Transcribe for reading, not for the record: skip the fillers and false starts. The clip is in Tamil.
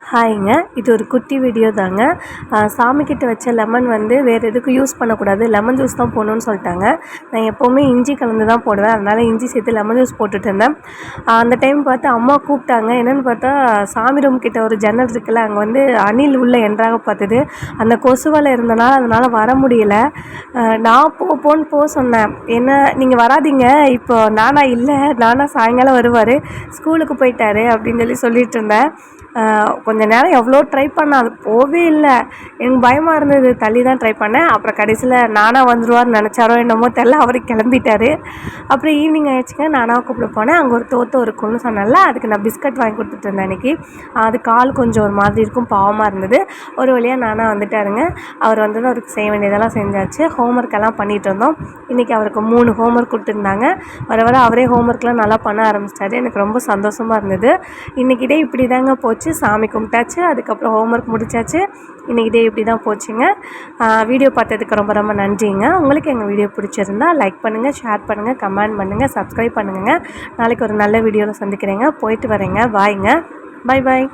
ஹாய்ங்க. இது ஒரு குட்டி வீடியோ தாங்க. சாமிக்கிட்ட வச்ச லெமன் வந்து வேறு எதுக்கும் யூஸ் பண்ணக்கூடாது. லெமன் ஜூஸ் தான் போடணும்னு சொல்லிட்டாங்க. நான் எப்போவுமே இஞ்சி கலந்து தான் போடுவேன். அதனால் இஞ்சி சேர்த்து லெமன் ஜூஸ் போட்டுட்ருந்தேன். அந்த டைம் பார்த்து அம்மா கூப்பிட்டாங்க. என்னென்னு பார்த்தா சாமி ரூம் கிட்ட ஒரு ஜன்னல் இருக்குல்ல, அங்கே வந்து அணில் உள்ளே என்ட்ராக பார்த்தது. அந்த கொசுவலை இருந்தனால அதனால் வர முடியல. நான் போன்னு சொன்னேன். என்ன நீங்கள் வராதீங்க, இப்போ நானா இல்லை, நானா சாயங்காலம் வருவார், ஸ்கூலுக்கு போயிட்டாரு அப்படின்னு சொல்லிட்டு இருந்தேன். கொஞ்ச நேரம் எவ்வளோ ட்ரை பண்ணேன், அது போவே இல்லை. எனக்கு பயமாக இருந்தது, தள்ளி தான் ட்ரை பண்ணேன். அப்புறம் கடைசியில் நானாக வந்துடுவார்னு நினச்சாரோ என்னமோ தெரில, அவர் கிளம்பிட்டார். அப்புறம் ஈவினிங் ஆகிடுச்சுங்க, நானாக கூப்பிட போனேன். அங்கே ஒரு தோற்றம் இருக்குன்னு சொன்னேன்ல, அதுக்கு நான் பிஸ்கட் வாங்கி கொடுத்துட்டு இருந்தேன் அன்றைக்கி. அது கால் கொஞ்சம் ஒரு மாதிரி இருக்கும், பாவமாக இருந்தது. ஒரு வழியாக நானாக வந்துட்டாருங்க. அவர் வந்ததும் அவருக்கு செய்ய வேண்டியதெல்லாம் செஞ்சாச்சு. ஹோம்ஒர்க்கெல்லாம் பண்ணிகிட்டு இருந்தோம். இன்றைக்கி அவருக்கு 3 ஹோம்ஒர்க் கொடுத்துருந்தாங்க. வர வர அவரே ஹோம்ஒர்க்லாம் நல்லா பண்ண ஆரம்பிச்சிட்டாரு. எனக்கு ரொம்ப சந்தோஷமாக இருந்தது. இன்றைக்கி டே இப்படி தாங்க போச்சு. சாமி கும்பிட்டாச்சு, அதுக்கப்புறம் ஹோம்ஒர்க் முடிச்சாச்சு. இன்றைக்கி டே இப்படி தான் போச்சுங்க. வீடியோ பார்த்ததுக்கு ரொம்ப ரொம்ப நன்றிங்க. உங்களுக்கு எங்கள் வீடியோ பிடிச்சிருந்தா லைக் பண்ணுங்கள், ஷேர் பண்ணுங்கள், கமெண்ட் பண்ணுங்கள், சப்ஸ்கிரைப் பண்ணுங்கள். நாளைக்கு ஒரு நல்ல வீடியோவில் சந்திக்கிறேங்க. போயிட்டு வரேங்க. பாய்ங்க. Bye bye.